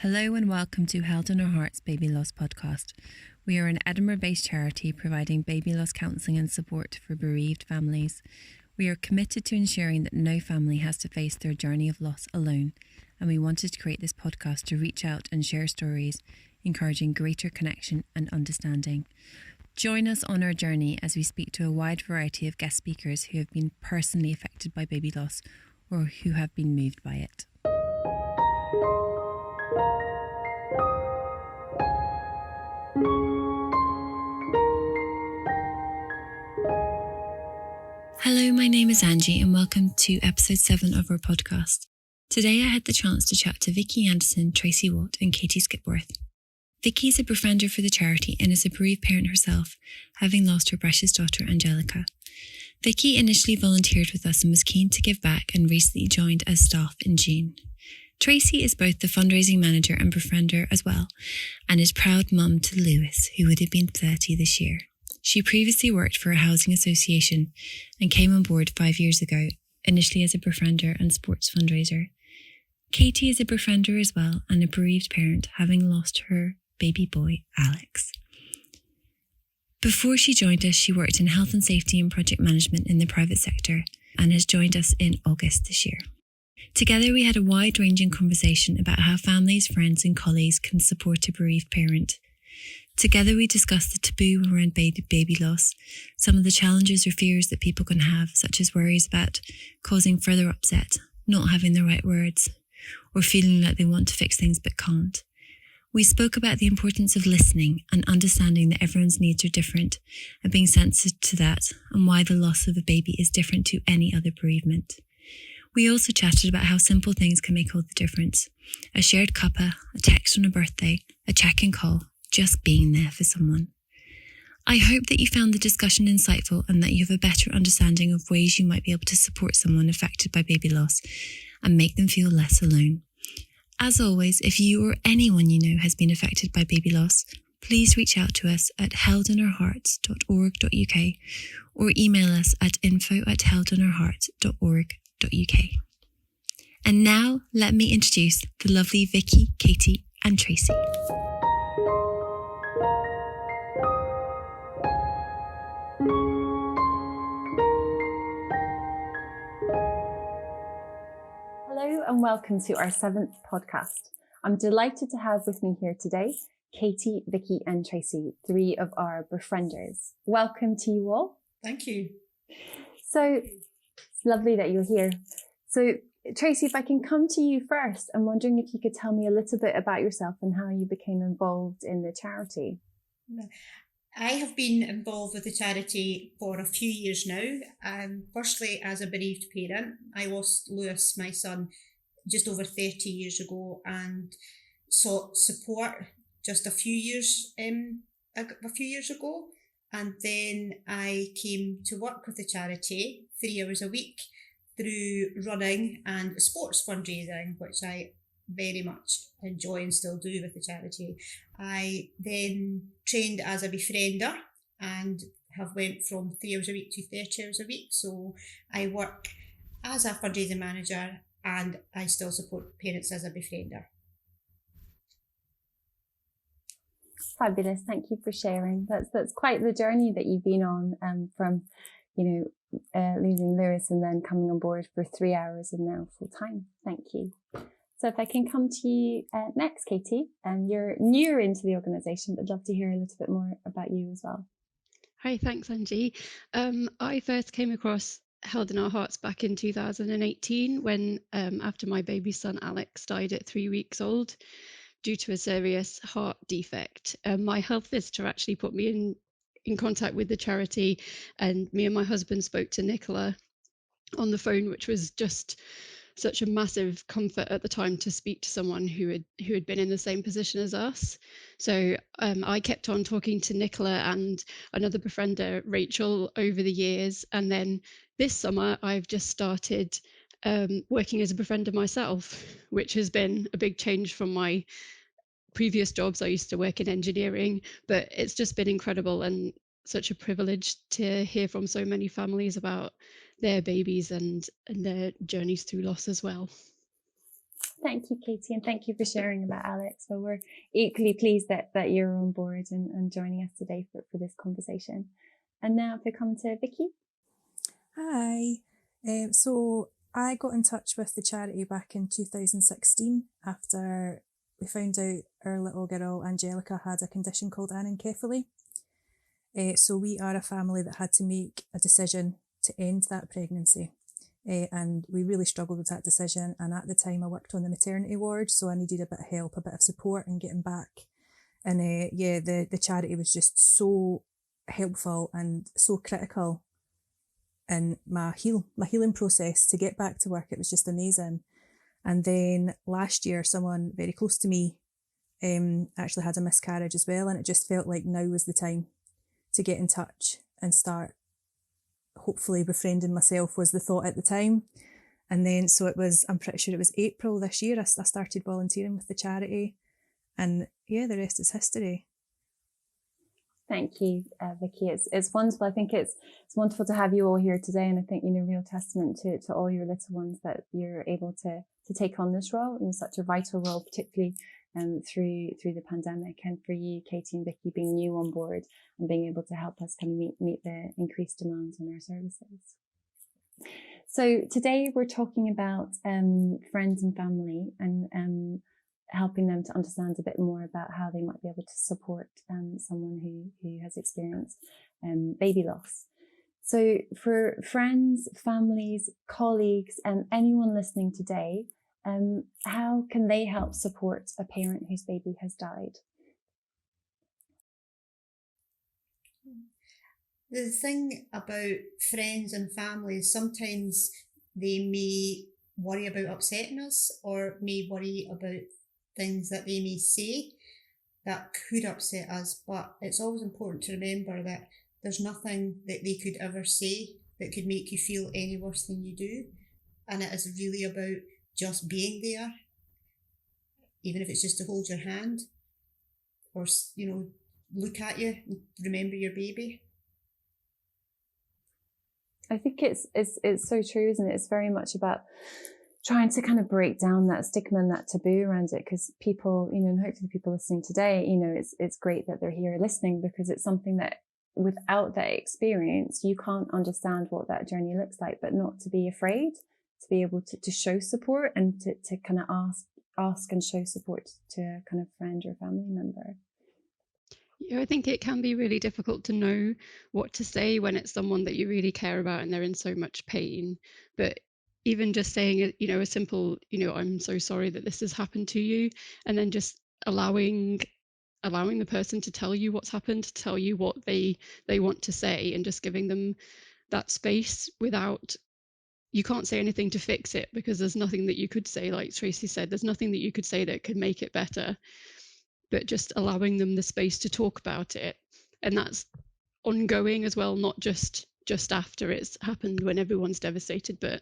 Hello and welcome to Held in Our Hearts Baby Loss Podcast. We are an Edinburgh-based charity providing baby loss counselling and support for bereaved families. We are committed to ensuring that no family has to face their journey of loss alone, and we wanted to create this podcast to reach out and share stories, encouraging greater connection and understanding. Join us on our journey as we speak to a wide variety of guest speakers who have been personally affected by baby loss or who have been moved by it. Hello, my name is Angie and welcome to episode 7 of our podcast. Today I had the chance to chat to Vikki Anderson, Tracy Watt and Katy Skipworth. Vikki is a befriender for the charity and is a bereaved parent herself, having lost her precious daughter Angelica. Vikki initially volunteered with us and was keen to give back and recently joined as staff in June. Tracy is both the fundraising manager and befriender as well, and is proud mum to Lewis, who would have been 30 this year. She previously worked for a housing association and came on board 5 years ago, initially as a befriender and sports fundraiser. Katy is a befriender as well and a bereaved parent, having lost her baby boy, Alex. Before she joined us, she worked in health and safety and project management in the private sector and has joined us in August this year. Together we had a wide-ranging conversation about how families, friends and colleagues can support a bereaved parent. Together we discussed the taboo around baby loss, some of the challenges or fears that people can have, such as worries about causing further upset, not having the right words, or feeling like they want to fix things but can't. We spoke about the importance of listening and understanding that everyone's needs are different and being sensitive to that, and why the loss of a baby is different to any other bereavement. We also chatted about how simple things can make all the difference. A shared cuppa, a text on a birthday, a check-in call, just being there for someone. I hope that you found the discussion insightful and that you have a better understanding of ways you might be able to support someone affected by baby loss and make them feel less alone. As always, if you or anyone you know has been affected by baby loss, please reach out to us at heldinourhearts.org.uk or email us at info@heldinourhearts.org.uk. And now let me introduce the lovely Vikki, Katy and Tracy. Hello and welcome to our 7th podcast. I'm delighted to have with me here today Katy, Vikki and Tracy, 3 of our befrienders. Welcome to you all. Thank you. So it's lovely that you're here. So Tracy, if I can come to you first, I'm wondering if you could tell me a little bit about yourself and how you became involved in the charity. I have been involved with the charity for a few years now. Firstly, as a bereaved parent, I lost Lewis, my son, just over 30 years ago, and sought support just a few years ago. And then I came to work with the charity 3 hours a week through running and sports fundraising, which I very much enjoy and still do with the charity. I then trained as a befriender and have went from 3 hours a week to 30 hours a week. So I work as a fundraising manager and I still support parents as a befriender. Fabulous. Thank you for sharing. That's quite the journey that you've been on, from, losing Lewis and then coming on board for 3 hours and now full time. Thank you. So if I can come to you next, Katy, and you're newer into the organisation, but I'd love to hear a little bit more about you as well. Hi, thanks, Angie. I first came across Held in Our Hearts back in 2018 when, after my baby son Alex died at 3 weeks old due to a serious heart defect. My health visitor actually put me in contact with the charity, and me and my husband spoke to Nicola on the phone, which was just such a massive comfort at the time to speak to someone who had been in the same position as us. So I kept on talking to Nicola and another befriender, Rachel, over the years. And then this summer, I've just started working as a befriender myself, which has been a big change from my previous jobs. I used to work in engineering, but it's just been incredible and such a privilege to hear from so many families about their babies and their journeys through loss as well. Thank you, Katy, and thank you for sharing about Alex. Well, we're equally pleased that you're on board and joining us today for this conversation. And now if we come to Vikki. Hi. So I got in touch with the charity back in 2016 after we found out our little girl Angelica had a condition called anencephaly. So we are a family that had to make a decision to end that pregnancy. And we really struggled with that decision. And at the time I worked on the maternity ward, so I needed a bit of help, a bit of support in getting back. And the charity was just so helpful and so critical in my healing process to get back to work. It was just amazing. And then last year, someone very close to me actually had a miscarriage as well, and it just felt like now was the time to get in touch and start hopefully befriending myself, was the thought at the time. And then so I'm pretty sure it was April this year I started volunteering with the charity, and the rest is history. Thank you, Vikki. It's wonderful. I think it's wonderful to have you all here today, and I think real testament to all your little ones that you're able to take on this role, such a vital role, particularly through the pandemic, and for you, Katy and Vikki, being new on board and being able to help us kind of meet the increased demands on our services. So today we're talking about friends and family, and helping them to understand a bit more about how they might be able to support someone who has experienced baby loss. So for friends, families, colleagues, and anyone listening today, how can they help support a parent whose baby has died? The thing about friends and families, sometimes they may worry about upsetting us, or may worry about things that they may say that could upset us, but it's always important to remember that there's nothing that they could ever say that could make you feel any worse than you do, and it is really about just being there, even if it's just to hold your hand or look at you and remember your baby. I think it's so true, isn't it? It's very much about trying to kind of break down that stigma and that taboo around it, because people, and hopefully people listening today, it's great that they're here listening, because it's something that without that experience, you can't understand what that journey looks like, but not to be afraid, to be able to show support and to kind of ask and show support to a kind of friend or family member. I think it can be really difficult to know what to say when it's someone that you really care about and they're in so much pain. But even just saying, a simple, I'm so sorry that this has happened to you, and then just allowing the person to tell you what's happened, to tell you what they want to say, and just giving them that space without, you can't say anything to fix it, because there's nothing that you could say, like Tracy said, there's nothing that you could say that could make it better. But just allowing them the space to talk about it. And that's ongoing as well, not just after it's happened when everyone's devastated, but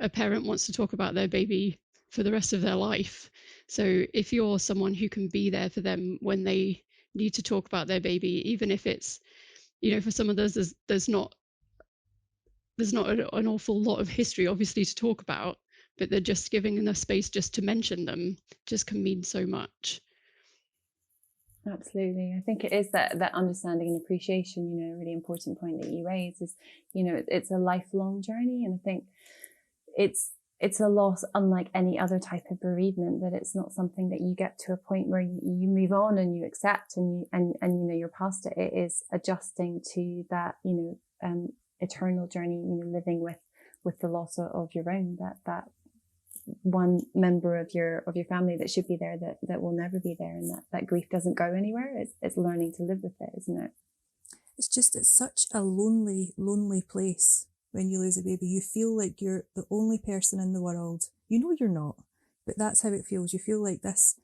a parent wants to talk about their baby for the rest of their life. So if you're someone who can be there for them when they need to talk about their baby, even if it's, for some of us, there's not an awful lot of history obviously to talk about, but they're just giving enough space just to mention them just can mean so much. Absolutely. I think it is that understanding and appreciation, a really important point that you raise is, it's a lifelong journey. And I think it's a loss unlike any other type of bereavement, that it's not something that you get to a point where you move on and you accept and you're past it. It is adjusting to that, eternal journey, living with the loss of your own, that one member of your family that should be there that will never be there, and that grief doesn't go anywhere. It's learning to live with it, isn't it? It's such a lonely place when you lose a baby. You feel like you're the only person in the world. You're not, but that's how it feels. You feel like this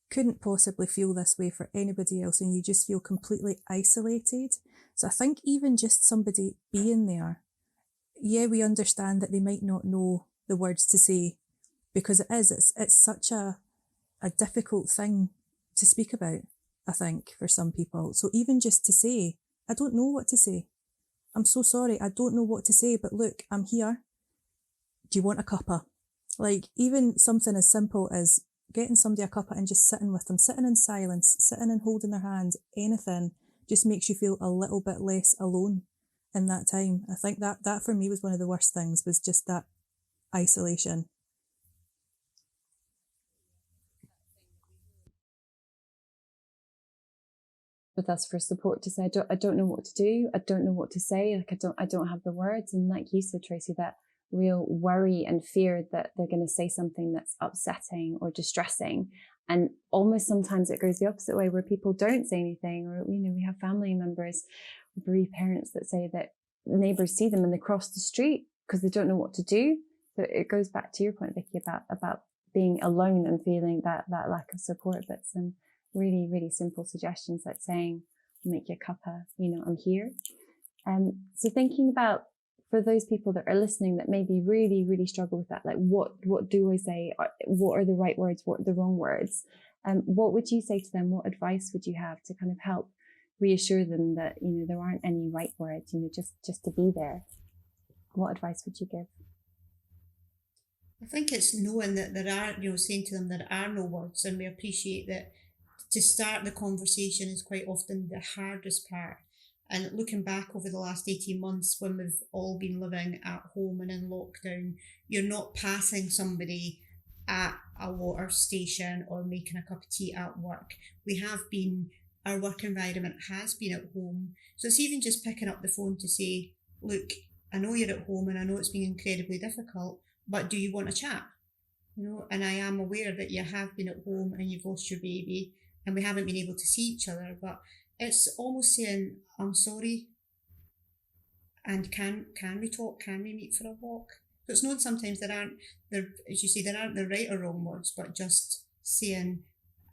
couldn't possibly feel this way for anybody else, and you just feel completely isolated. So I think even just somebody being there, we understand that they might not know the words to say, because it's such a difficult thing to speak about, I think, for some people. So even just to say, I don't know what to say. I'm so sorry, I don't know what to say, but look, I'm here. Do you want a cuppa? Like even something as simple as getting somebody a cuppa and just sitting with them, sitting in silence, sitting and holding their hand, anything just makes you feel a little bit less alone in that time. I think that for me was one of the worst things, was just that isolation. With us for support to say, I don't know what to do. I don't know what to say. Like I don't have the words. And like you said, Tracy, that real worry and fear that they're going to say something that's upsetting or distressing. And almost sometimes it goes the opposite way, where people don't say anything, or, you know, we have family members, bereaved parents that say that neighbours see them and they cross the street because they don't know what to do. So it goes back to your point, Vikki, about being alone and feeling that lack of support. But some really, really simple suggestions, like saying, make your cuppa, you know, I'm here. So thinking about, for those people that are listening that maybe really, really struggle with that, like what do I say? What are the right words? What are the wrong words? What would you say to them? What advice would you have to kind of help reassure them that, you know, there aren't any right words, you know, just to be there? What advice would you give? I think it's knowing that there are, you know, saying to them there are no words, and we appreciate that to start the conversation is quite often the hardest part. And looking back over the last 18 months, when we've all been living at home and in lockdown, you're not passing somebody at a water station or making a cup of tea at work. Our work environment has been at home. So it's even just picking up the phone to say, look, I know you're at home and I know it's been incredibly difficult, but do you want a chat? You know, and I am aware that you have been at home and you've lost your baby and we haven't been able to see each other, but it's almost saying, I'm sorry, and can we talk? Can we meet for a walk? So it's known sometimes there aren't the right or wrong words, but just saying,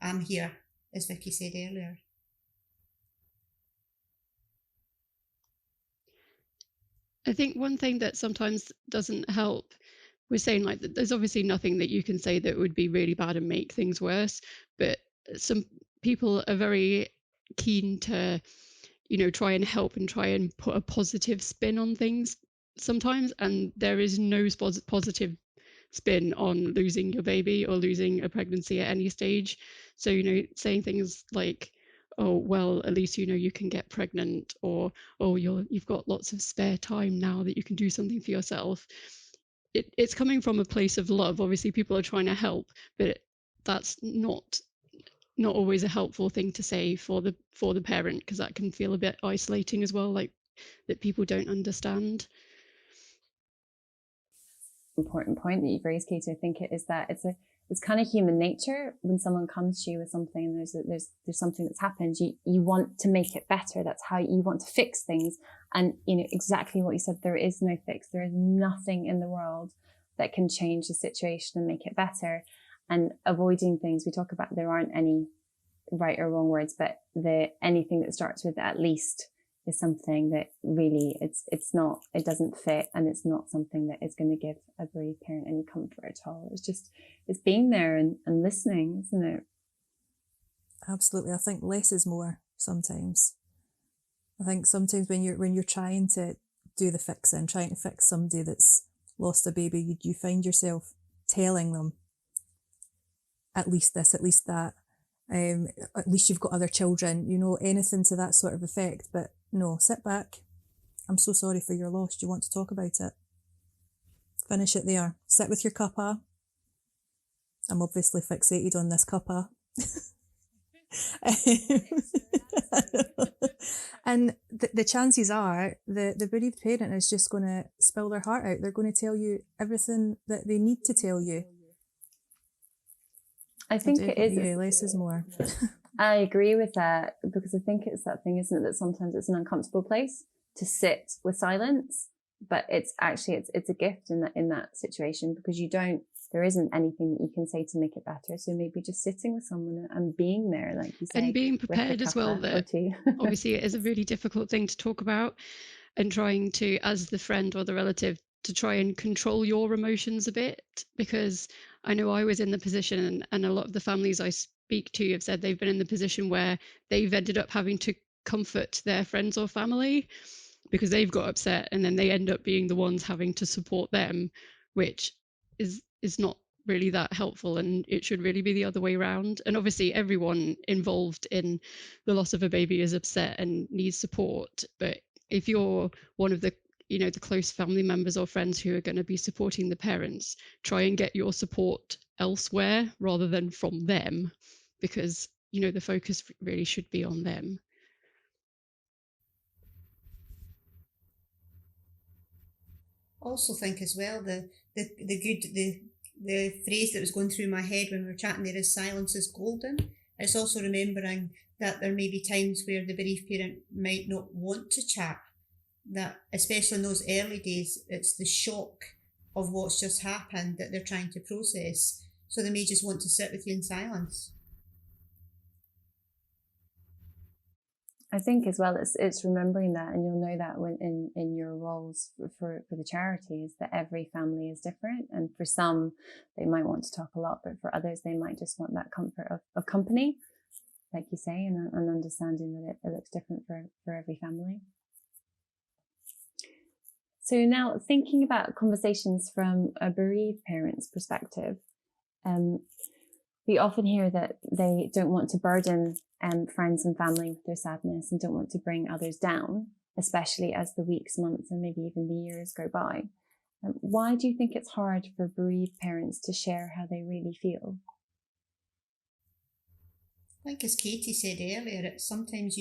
I'm here, as Vikki said earlier. I think one thing that sometimes doesn't help, we're saying like there's obviously nothing that you can say that would be really bad and make things worse, but some people are very keen to, you know, try and help and try and put a positive spin on things sometimes, and there is no positive spin on losing your baby or losing a pregnancy at any stage. So, you know, saying things like, oh, well, at least, you know, you can get pregnant, or, oh, you've got lots of spare time now that you can do something for yourself. It's coming from a place of love. Obviously people are trying to help, but that's not always a helpful thing to say for the parent, because that can feel a bit isolating as well, like that people don't understand. Important point that you've raised, Katy. I think it is that it's kind of human nature when someone comes to you with something and there's something that's happened, you want to make it better. That's how you want to fix things. And, you know, exactly what you said, there is no fix. There is nothing in the world that can change the situation and make it better. And avoiding things, we talk about there aren't any right or wrong words, but anything that starts with at least is something that really it doesn't fit, and it's not something that is going to give a bereaved parent any comfort at all. It's being there and listening, isn't it? Absolutely. I think less is more sometimes. I think sometimes when you're trying to do the fixing, trying to fix somebody that's lost a baby, you find yourself telling them at least this, at least that, at least you've got other children, you know, anything to that sort of effect. But no, sit back. I'm so sorry for your loss. Do you want to talk about it? Finish it there. Sit with your cuppa. I'm obviously fixated on this cuppa. And the chances are the bereaved parent is just going to spill their heart out. They're going to tell you everything that they need to tell you. I think it is. Less is more. I agree with that, because I think it's that thing, isn't it, that sometimes it's an uncomfortable place to sit with silence, but it's actually it's a gift in that situation, because there isn't anything that you can say to make it better. So maybe just sitting with someone and being there, like you say, and being prepared as well, that obviously it is a really difficult thing to talk about, and trying to, as the friend or the relative, to try and control your emotions a bit, because I know I was in the position, and a lot of the families I speak to have said they've been in the position where they've ended up having to comfort their friends or family because they've got upset, and then they end up being the ones having to support them, which is is not really that helpful, and it should really be the other way around. And obviously everyone involved in the loss of a baby is upset and needs support, but if you're one of the the close family members or friends who are going to be supporting the parents, try and get your support elsewhere rather than from them, because the focus really should be on them. Also think as well the phrase that was going through my head when we were chatting there is silence is golden. It's also remembering that there may be times where the bereaved parent might not want to chat, that especially in those early days, it's the shock of what's just happened that they're trying to process. So they may just want to sit with you in silence. I think as well, it's remembering that, and you'll know that when in your roles for the charity, is that every family is different, and for some they might want to talk a lot, but for others they might just want that comfort of company, like you say, and understanding that it looks different for every family. So now, thinking about conversations from a bereaved parent's perspective, we often hear that they don't want to burden friends and family with their sadness and don't want to bring others down, especially as the weeks, months, and maybe even the years go by. Why do you think it's hard for bereaved parents to share how they really feel? I think, as Katy said earlier, it's sometimes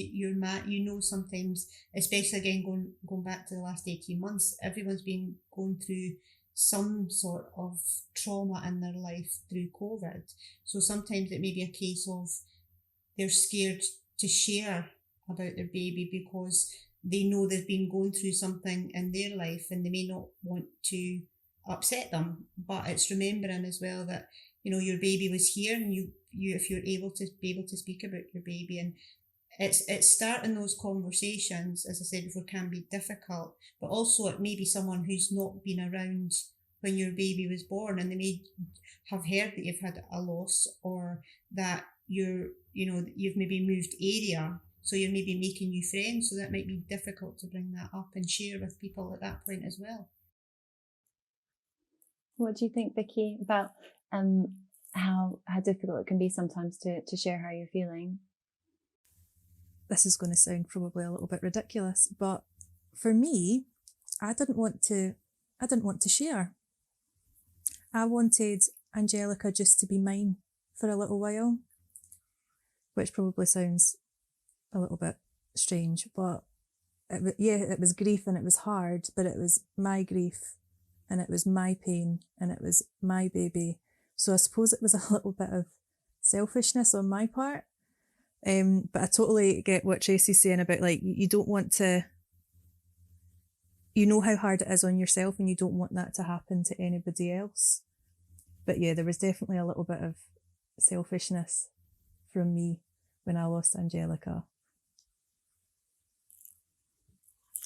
sometimes, especially again going back to the last 18 months, everyone's been going through some sort of trauma in their life through COVID. So sometimes it may be a case of they're scared to share about their baby because they know they've been going through something in their life and they may not want to upset them. But it's remembering as well that, your baby was here, and you if you're able to speak about your baby, and it's starting those conversations, as I said before, can be difficult, but also it may be someone who's not been around when your baby was born, and they may have heard that you've had a loss, or that you've maybe moved area, so you're maybe making new friends, so that might be difficult to bring that up and share with people at that point as well. What do you think, Vikki, about how difficult it can be sometimes to share how you're feeling? This is going to sound probably a little bit ridiculous, but for me, I didn't want to share. I wanted Angelica just to be mine for a little while, which probably sounds a little bit strange, but it was grief and it was hard, but it was my grief and it was my pain and it was my baby. So I suppose it was a little bit of selfishness on my part. But I totally get what Tracy's saying about, like, you don't want to, you know how hard it is on yourself and you don't want that to happen to anybody else. But yeah, there was definitely a little bit of selfishness from me when I lost Angelica.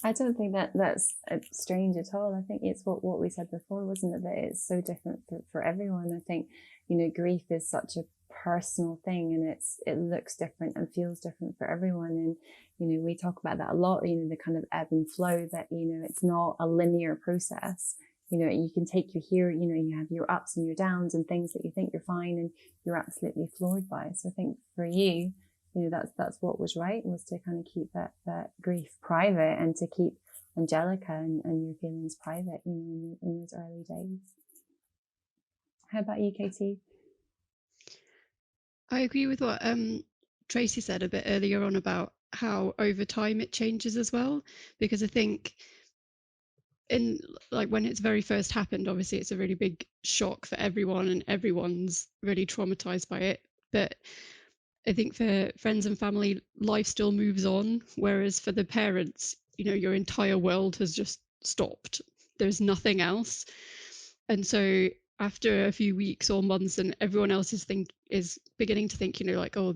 I don't think that's strange at all. I think it's what we said before, wasn't it? That it's so different for everyone. I think, grief is such a personal thing, and it looks different and feels different for everyone. And, we talk about that a lot, the kind of ebb and flow, that, it's not a linear process. You can take you here, you have your ups and your downs and things that you think you're fine and you're absolutely floored by. So I think for you, that's what was right, was to kind of keep that grief private and to keep Angelica and your feelings private, in those early days. How about you, Katy? I agree with what Tracy said a bit earlier on about how over time it changes as well, because I think when it's very first happened, obviously it's a really big shock for everyone and everyone's really traumatized by it. But I think for friends and family, life still moves on, whereas for the parents, your entire world has just stopped. There's nothing else. And so after a few weeks or months, and everyone else is beginning to think, oh,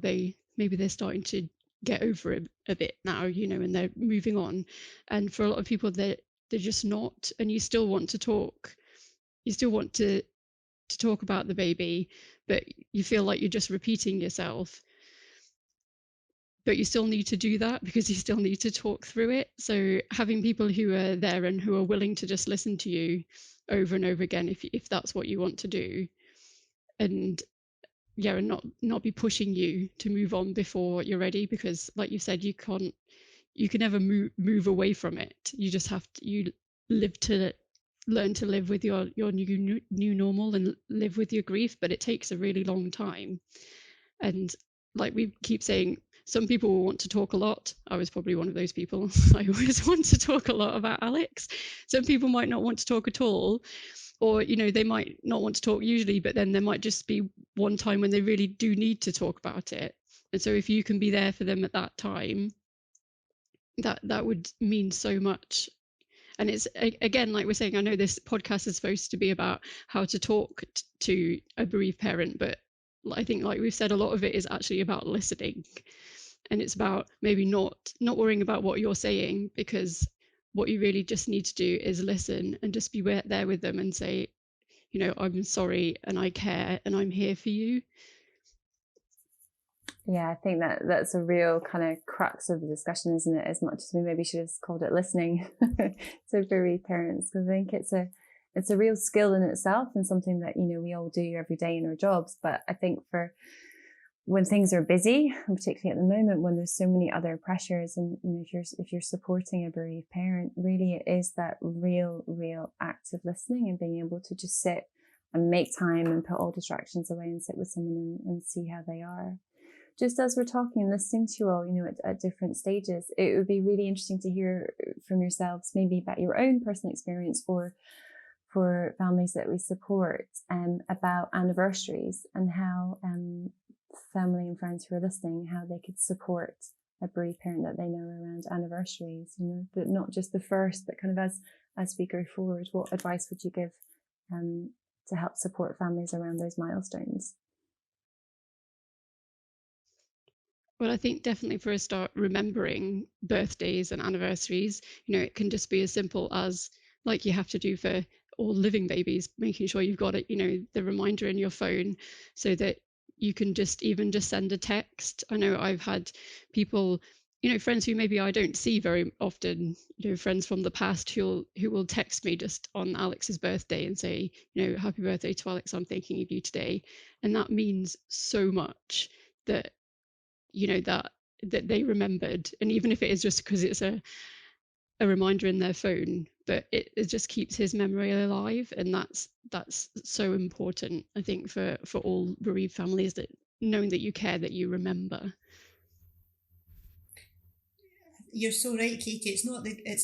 maybe they're starting to get over it a bit now, and they're moving on. And for a lot of people, they're just not, and you still want to talk. You still want to talk about the baby, but you feel like you're just repeating yourself. but you still need to do that because you still need to talk through it. So having people who are there and who are willing to just listen to you over and over again, if that's what you want to do, and and not be pushing you to move on before you're ready, because like you said, you can never move away from it. You just have to learn to live with your new normal and live with your grief, but it takes a really long time. And like we keep saying, some people will want to talk a lot. I was probably one of those people. I always want to talk a lot about Alex. Some people might not want to talk at all, or they might not want to talk usually, but then there might just be one time when they really do need to talk about it. And so if you can be there for them at that time, that would mean so much. And it's, again, like we're saying, I know this podcast is supposed to be about how to talk to a bereaved parent, but I think, like we've said, a lot of it is actually about listening. And it's about maybe not worrying about what you're saying, because what you really just need to do is listen and just be there with them and say, I'm sorry and I care and I'm here for you. Yeah, I think that's a real kind of crux of the discussion, isn't it? As much as we maybe should have called it listening to bereaved parents, because I think it's a real skill in itself and something that, we all do every day in our jobs. But I think for when things are busy, and particularly at the moment when there's so many other pressures, and if you're supporting a bereaved parent, really it is that real act of listening and being able to just sit and make time and put all distractions away and sit with someone and see how they are. Just as we're talking and listening to you all, at different stages, it would be really interesting to hear from yourselves, maybe about your own personal experience for families that we support, about anniversaries, and how family and friends who are listening, how they could support a bereaved parent that they know around anniversaries, but not just the first, but kind of as we go forward. What advice would you give to help support families around those milestones? Well, I think definitely for a start, remembering birthdays and anniversaries, it can just be as simple as, like you have to do for all living babies, making sure you've got it, the reminder in your phone, so that you can just send a text. I know I've had people, friends who maybe I don't see very often, friends from the past who will text me just on Alex's birthday and say, happy birthday to Alex, I'm thinking of you today. And that means so much that that they remembered. And even if it is just because it's a reminder in their phone, but it just keeps his memory alive. And that's so important, I think, for all bereaved families, that knowing that you care, that you remember. You're so right, Katie. It's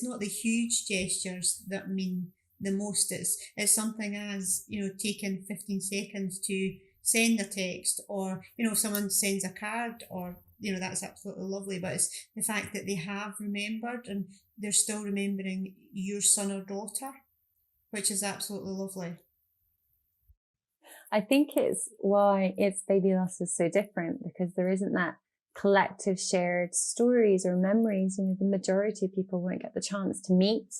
not the huge gestures that mean the most. It's something as, taking 15 seconds to send a text, or if someone sends a card, or that's absolutely lovely. But it's the fact that they have remembered, and they're still remembering your son or daughter, which is absolutely lovely. I think it's why it's baby loss is so different, because there isn't that collective shared stories or memories. The majority of people won't get the chance to meet,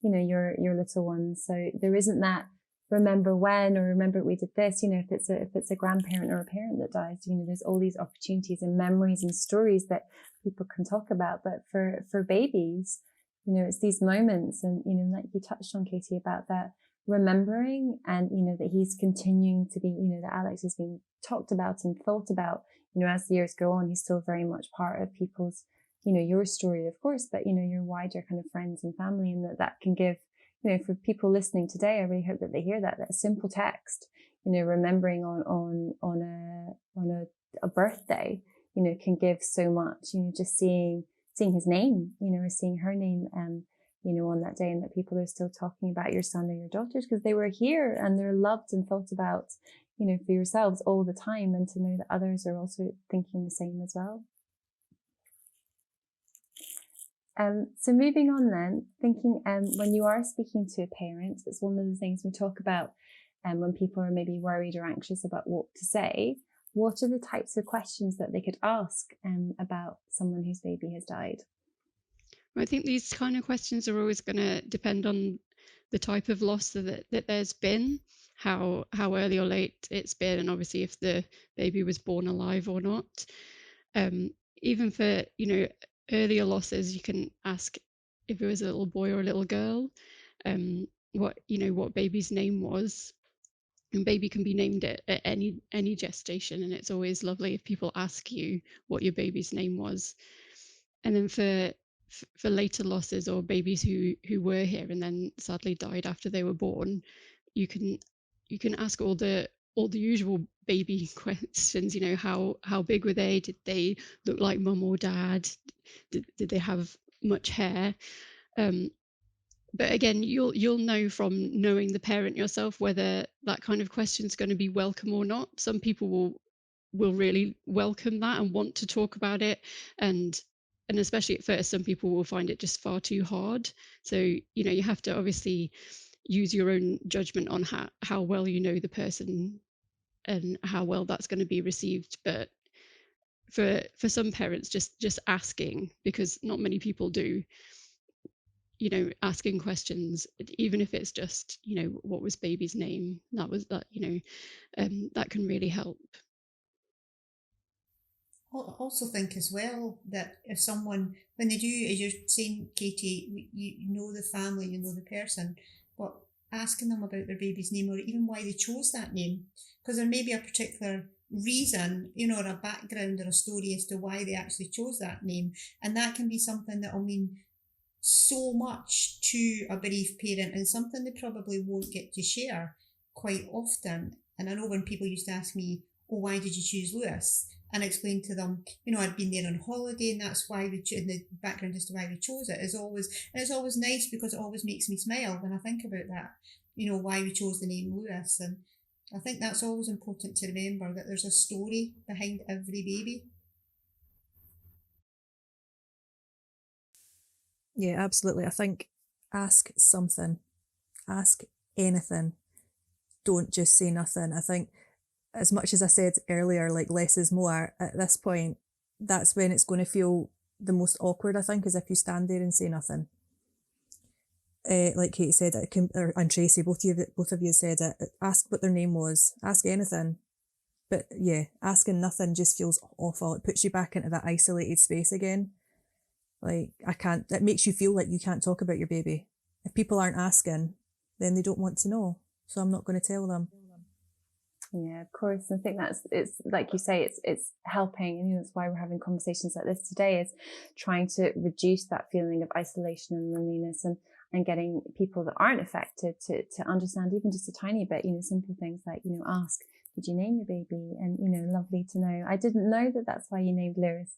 your little ones. So there isn't that remember when, or remember we did this. If it's a grandparent or a parent that dies, there's all these opportunities and memories and stories that people can talk about. But for babies, it's these moments, and like you touched on, Katie, about that remembering, and that he's continuing to be, that Alex is being talked about and thought about, as the years go on. He's still very much part of people's, your story, of course, but your wider kind of friends and family, and that can give, for people listening today, I really hope that they hear that simple text, remembering on a birthday, can give so much, just seeing his name, or seeing her name, on that day, and that people are still talking about your son or your daughters because they were here and they're loved and thought about, for yourselves all the time, and to know that others are also thinking the same as well. So moving on then, thinking when you are speaking to a parent, it's one of the things we talk about when people are maybe worried or anxious about what to say. What are the types of questions that they could ask about someone whose baby has died? I think these kind of questions are always going to depend on the type of loss that there's been, how early or late it's been, and obviously if the baby was born alive or not. even for, you know, earlier losses, you can ask if it was a little boy or a little girl, what baby's name was. And baby can be named at any gestation, and it's always lovely if people ask you what your baby's name was. And then for later losses or babies who were here and then sadly died after they were born, you can ask all the usual baby questions. You know, how big were they? Did they look like mum or dad? Did they have much hair? But again, you'll know from knowing the parent yourself whether that kind of question is going to be welcome or not. Some people will really welcome that and want to talk about it, and especially at first, some people will find it just far too hard. So, you know, you have to obviously use your own judgment on how well you know the person and how well that's going to be received. But for some parents, just asking, because not many people do, you know, asking questions, even if it's just, you know, what was baby's name, that can really help. I also think as well that if someone, when they do, as you're saying, Katie, you know the family, you know the person, but asking them about their baby's name or even why they chose that name, because there may be a particular reason, you know, or a background or a story as to why they actually chose that name, and that can be something that will mean so much to a bereaved parent and something they probably won't get to share quite often. And I know when people used to ask me, oh, why did you choose Lewis? And I explained to them, you know, I'd been there on holiday and that's why we chose, the background as to why we chose it is always, and it's always nice because it always makes me smile when I think about that, you know, why we chose the name Lewis. And I think that's always important to remember, that there's a story behind every baby. Yeah, absolutely. I think ask something, ask anything. Don't just say nothing. I think, as much as I said earlier, like less is more, at this point, that's when it's going to feel the most awkward, I think, is if you stand there and say nothing. Like Katie said, and Tracy, both of you said it, ask what their name was, ask anything. But yeah, asking nothing just feels awful. It puts you back into that isolated space again. Like, it makes you feel like you can't talk about your baby. If people aren't asking, then they don't want to know. So I'm not going to tell them. Yeah, of course. I think it's like you say, it's helping, and that's why we're having conversations like this today, is trying to reduce that feeling of isolation and loneliness, and getting people that aren't affected to understand even just a tiny bit, you know, simple things like, you know, ask, did you name your baby? And, you know, lovely to know. I didn't know that's why you named Lewis,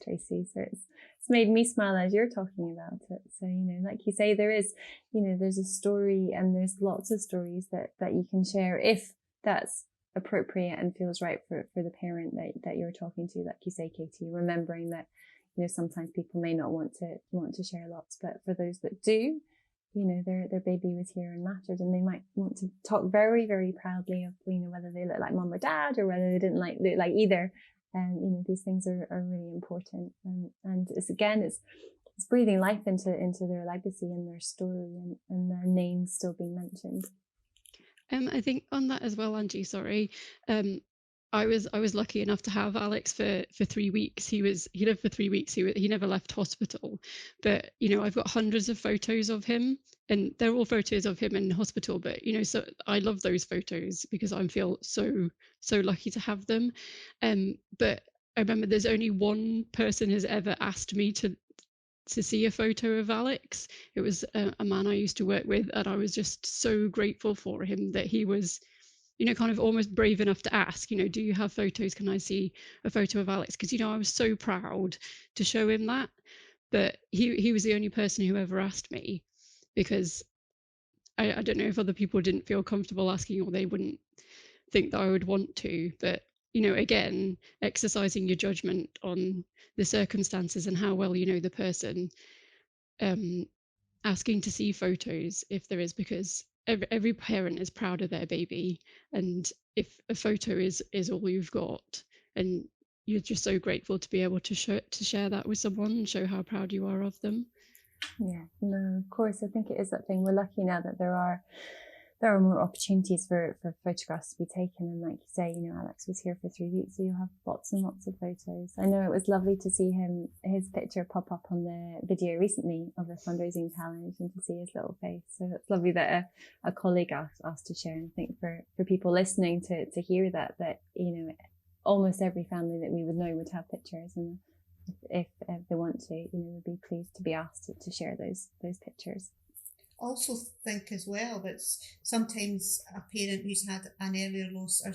Tracy. So it's made me smile as you're talking about it. So, you know, like you say, there is, you know, there's a story, and there's lots of stories that you can share if that's appropriate and feels right for the parent that you're talking to. Like you say, Katie, remembering that, you know, sometimes people may not want to share lots, but for those that do, you know, their baby was here and mattered, and they might want to talk very, very proudly of, you know, whether they look like mum or dad, or whether they didn't look like either. And, you know, these things are really important, and it's breathing life into their legacy and their story, and their names still being mentioned. I think on that as well, Angie, sorry. I was lucky enough to have Alex for 3 weeks. He lived for 3 weeks. He never left hospital. But, you know, I've got hundreds of photos of him, and they're all photos of him in hospital. But, you know, so I love those photos because I feel so lucky to have them. But I remember there's only one person has ever asked me to see a photo of Alex. It was a man I used to work with, and I was just so grateful for him that he was, you know, kind of almost brave enough to ask, you know, do you have photos? Can I see a photo of Alex? Because, you know, I was so proud to show him that. But he was the only person who ever asked me, because I don't know if other people didn't feel comfortable asking, or they wouldn't think that I would want to. But, you know, again, exercising your judgment on the circumstances and how well you know the person, asking to see photos if there is, because every parent is proud of their baby, and if a photo is all you've got, and you're just so grateful to be able to share that with someone and show how proud you are of them. Yeah, no, of course. I think it is that thing. We're lucky now that there are there are more opportunities for photographs to be taken. And like you say, Alex was here for 3 weeks, so you'll have lots and lots of photos. I know it was lovely to see his picture pop up on the video recently of the fundraising challenge, and to see his little face. So it's lovely that a colleague asked to share. And I think for people listening to hear that almost every family that we would know would have pictures, and if they want to, would be pleased to be asked to share those pictures. Also think as well that sometimes a parent who's had an earlier loss are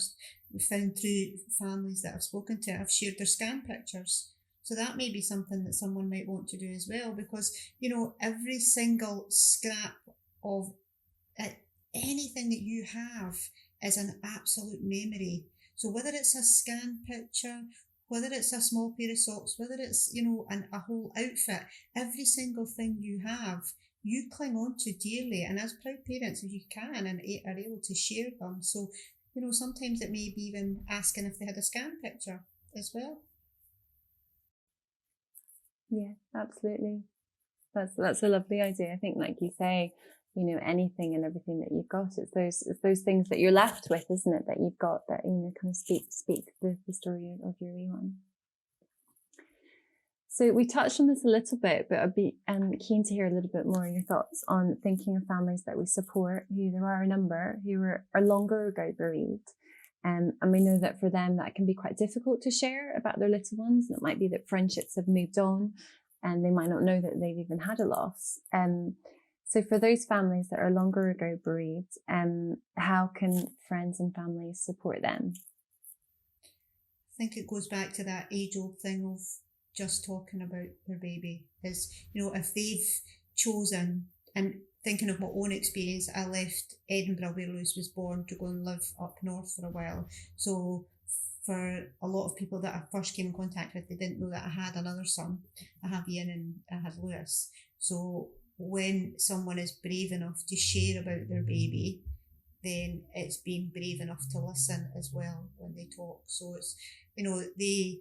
found through families that I've spoken to have shared their scan pictures. So that may be something that someone might want to do as well, because, every single scrap of anything that you have is an absolute memory. So whether it's a scan picture, whether it's a small pair of socks, whether it's, a whole outfit, every single thing you have, you cling on to dearly, and as proud parents, if you can and are able to share them. So, sometimes it may be even asking if they had a scan picture as well. Yeah, absolutely. That's a lovely idea. I think, like you say, anything and everything that you've got, it's those things that you're left with, isn't it? That you've got that, kind of speak the story of your wee one. So we touched on this a little bit, but I'd be keen to hear a little bit more of your thoughts on thinking of families that we support, who there are a number who are longer ago bereaved. And we know that for them, that can be quite difficult to share about their little ones. And it might be that friendships have moved on and they might not know that they've even had a loss. So for those families that are longer ago bereaved, how can friends and families support them? I think it goes back to that age-old thing of just talking about their baby. Is, if they've chosen, and thinking of my own experience, I left Edinburgh where Lewis was born to go and live up north for a while. So for a lot of people that I first came in contact with, they didn't know that I had another son. I have Ian and I had Lewis. So when someone is brave enough to share about their baby, then it's being brave enough to listen as well when they talk. So it's, they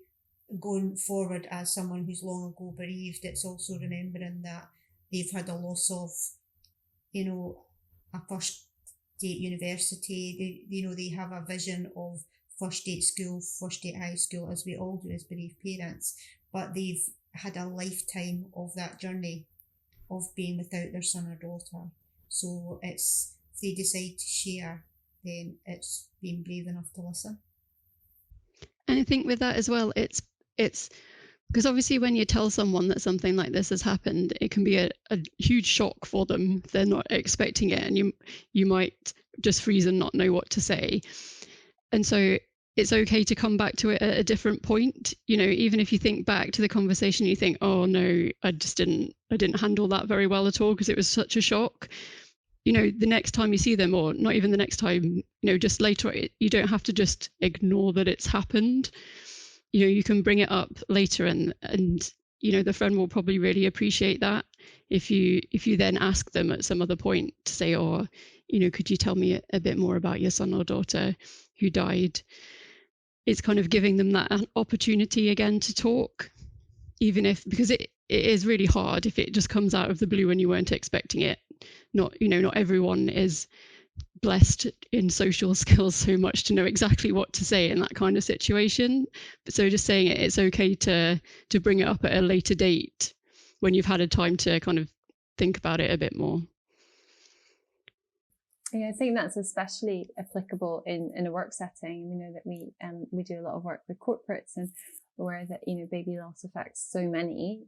going forward as someone who's long ago bereaved, it's also remembering that they've had a loss of, a first date university. They have a vision of first date school, first date high school, as we all do as bereaved parents, but they've had a lifetime of that journey of being without their son or daughter. So it's, if they decide to share, then it's being brave enough to listen. And I think with that as well, it's because obviously when you tell someone that something like this has happened, it can be a huge shock for them. They're not expecting it, and you might just freeze and not know what to say. And so it's okay to come back to it at a different point. Even if you think back to the conversation, you think, oh no, I didn't handle that very well at all because it was such a shock. The next time you see them, or not even the next time, just later, you don't have to just ignore that it's happened. You can bring it up later, and the friend will probably really appreciate that if you then ask them at some other point to say, or could you tell me a bit more about your son or daughter who died? It's kind of giving them that opportunity again to talk, even if, because it is really hard if it just comes out of the blue and you weren't expecting it. Not everyone is blessed in social skills so much to know exactly what to say in that kind of situation. So just saying it's okay to bring it up at a later date when you've had a time to kind of think about it a bit more. Yeah, I think that's especially applicable in a work setting. We know that we do a lot of work with corporates, and where that baby loss affects so many,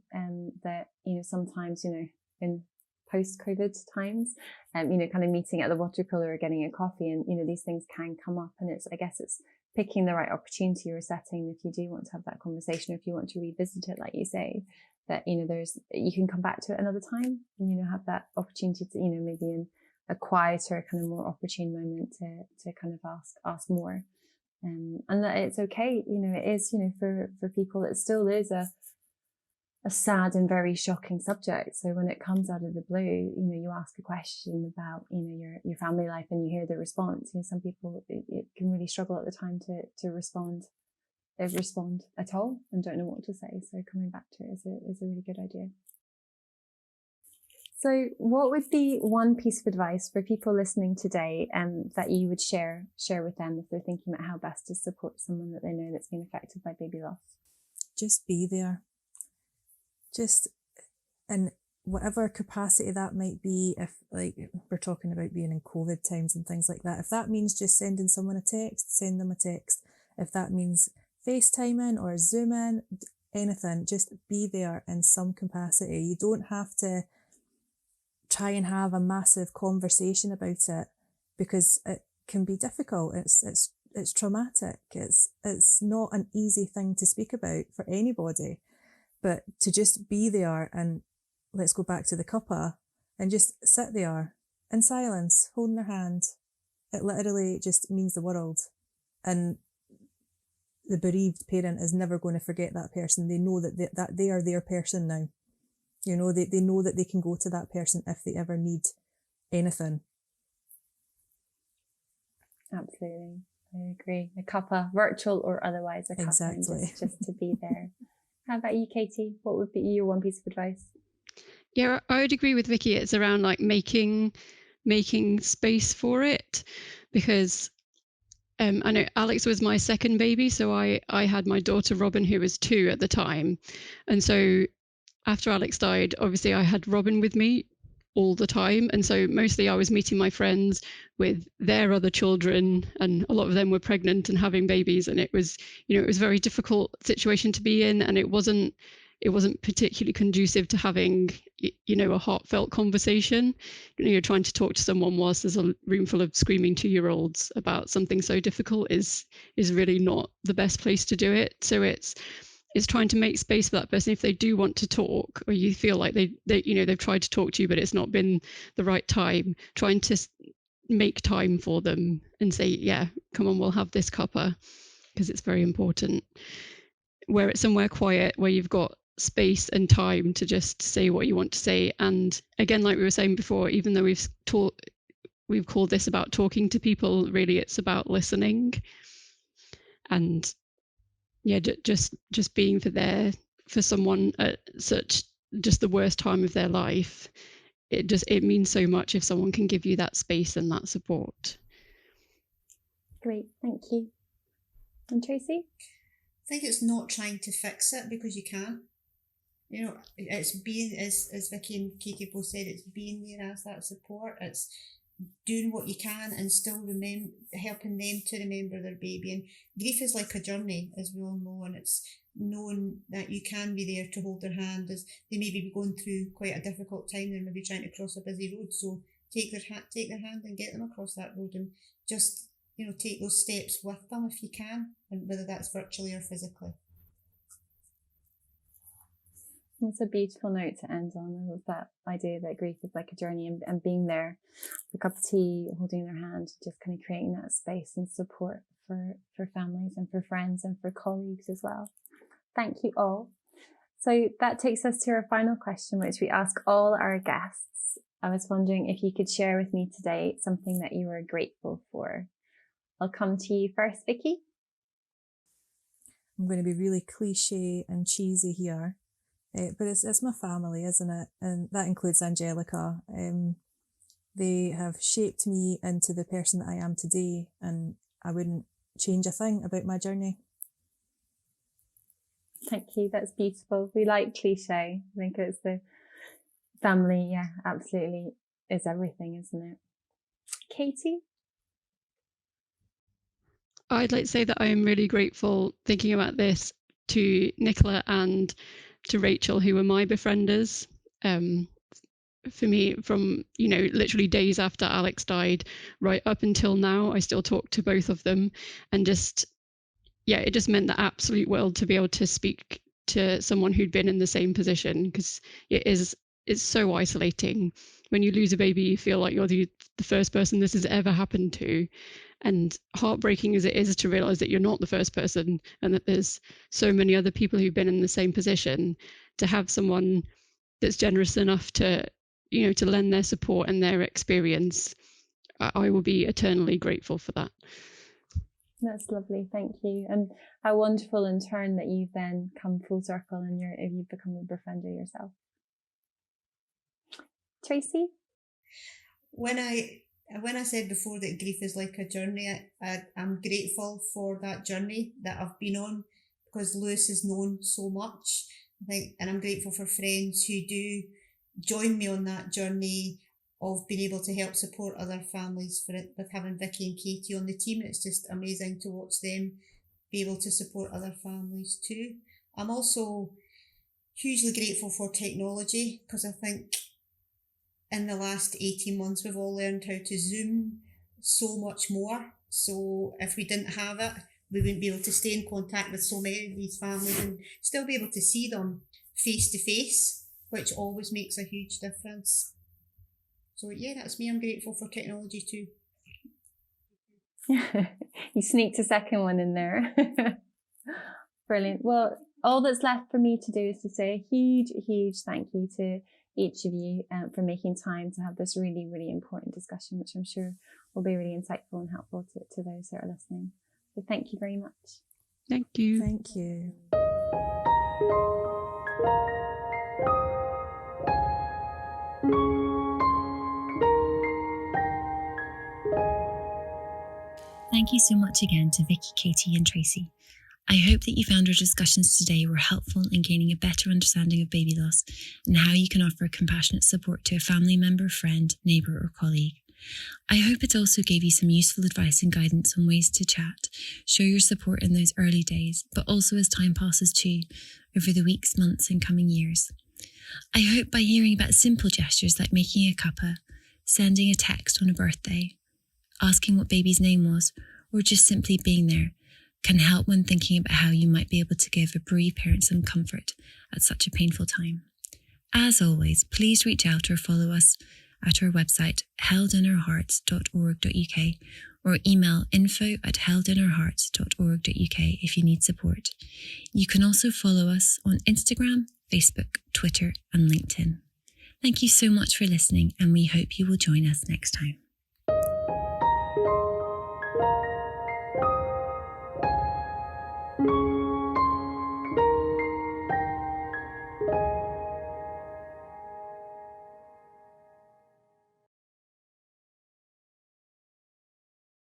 that sometimes in post-COVID times, kind of meeting at the water cooler or getting a coffee, and these things can come up, and I guess it's picking the right opportunity or setting if you do want to have that conversation, if you want to revisit it, like you say, that you can come back to it another time, and have that opportunity to maybe in a quieter, kind of more opportune moment to kind of ask more, and that it's okay. It is for people, it still is a sad and very shocking subject. So when it comes out of the blue, you ask a question about, your family life, and you hear the response. Some people, it can really struggle at the time to respond at all and don't know what to say. So coming back to it is a really good idea. So what would be one piece of advice for people listening today that you would share with them if they're thinking about how best to support someone that they know that's been affected by baby loss? Just be there. Just in whatever capacity that might be, if like we're talking about being in COVID times and things like that, if that means just sending someone a text, send them a text. If that means FaceTiming or Zooming, anything, just be there in some capacity. You don't have to try and have a massive conversation about it, because it can be difficult. It's traumatic. It's not an easy thing to speak about for anybody. But to just be there, and let's go back to the cuppa, and just sit there in silence, holding their hand. It literally just means the world. And the bereaved parent is never going to forget that person. They know that they are their person now. You know, they know that they can go to that person if they ever need anything. Absolutely. I agree. A cuppa, virtual or otherwise, a cuppa, Exactly. just to be there. How about you, Katie? What would be your one piece of advice? Yeah, I would agree with Vikki. It's around like making space for it, because I know Alex was my second baby, so I had my daughter Robin, who was 2 at the time, and so after Alex died, obviously I had Robin with me all the time, and so mostly I was meeting my friends with their other children, and a lot of them were pregnant and having babies, and it was a very difficult situation to be in, and it wasn't particularly conducive to having a heartfelt conversation. You're trying to talk to someone whilst there's a room full of screaming 2-year-olds about something so difficult is really not the best place to do it. So it's trying to make space for that person if they do want to talk, or you feel like they've tried to talk to you but it's not been the right time, trying to make time for them and say, yeah, come on, we'll have this cuppa, because it's very important. Where it's somewhere quiet, where you've got space and time to just say what you want to say. And again, like we were saying before, even though we've called this about talking to people, really it's about listening. And yeah, just being for someone at such just the worst time of their life. It means so much if someone can give you that space and that support. Great, thank you. And Tracy? I think it's not trying to fix it, because you can't. It's being, as Vikki and Katy both said, it's being there as that support. It's doing what you can and still helping them to remember their baby. And grief is like a journey, as we all know, and it's knowing that you can be there to hold their hand as they may be going through quite a difficult time. They're maybe trying to cross a busy road, so take their hand and get them across that road, and just take those steps with them if you can, and whether that's virtually or physically. It's a beautiful note to end on. I love that idea that grief is like a journey, and being there, a cup of tea, holding their hand, just kind of creating that space and support for families and for friends and for colleagues as well. Thank you all. So that takes us to our final question, which we ask all our guests. I was wondering if you could share with me today something that you were grateful for. I'll come to you first, Vikki. I'm going to be really cliche and cheesy here. But it's my family, isn't it? And that includes Angelica. They have shaped me into the person that I am today, and I wouldn't change a thing about my journey. Thank you. That's beautiful. We like cliche. I think it's the family. Yeah, absolutely is everything, isn't it? Katy? I'd like to say that I am really grateful, thinking about this, to Nicola and to Rachel, who were my befrienders. For me, from literally days after Alex died right up until now, I still talk to both of them, and it just meant the absolute world to be able to speak to someone who'd been in the same position, because it's so isolating. When you lose a baby, you feel like you're the first person this has ever happened to, and heartbreaking as it is to realize that you're not the first person, and that there's so many other people who've been in the same position. To have someone that's generous enough to lend their support and their experience, I will be eternally grateful for that. That's lovely, thank you. And how wonderful in turn that you've then come full circle and you've become a befriender yourself. Tracy? When I said before that grief is like a journey, I'm grateful for that journey that I've been on, because Lewis has known so much. I think, and I'm grateful for friends who do join me on that journey of being able to help support other families for it. With having Vikki and Katy on the team, it's just amazing to watch them be able to support other families too. I'm also hugely grateful for technology, because I think in the last 18 months we've all learned how to Zoom so much more. So if we didn't have it, we wouldn't be able to stay in contact with so many of these families and still be able to see them face to face, which always makes a huge difference. So yeah, that's me. I'm grateful for technology too. You sneaked a second one in there. Brilliant. Well, all that's left for me to do is to say a huge, huge thank you to each of you for making time to have this really, really important discussion, which I'm sure will be really insightful and helpful to those that are listening. So thank you very much. Thank you. Thank you. Thank you so much again to Vikki, Katy and Tracy. I hope that you found our discussions today were helpful in gaining a better understanding of baby loss and how you can offer compassionate support to a family member, friend, neighbour or colleague. I hope it also gave you some useful advice and guidance on ways to chat, show your support in those early days, but also as time passes too, over the weeks, months and coming years. I hope by hearing about simple gestures like making a cuppa, sending a text on a birthday, asking what baby's name was, or just simply being there, can help when thinking about how you might be able to give a bereaved parent some comfort at such a painful time. As always, please reach out or follow us at our website heldinourhearts.org.uk or email info@heldinourhearts.org.uk if you need support. You can also follow us on Instagram, Facebook, Twitter and LinkedIn. Thank you so much for listening, and we hope you will join us next time.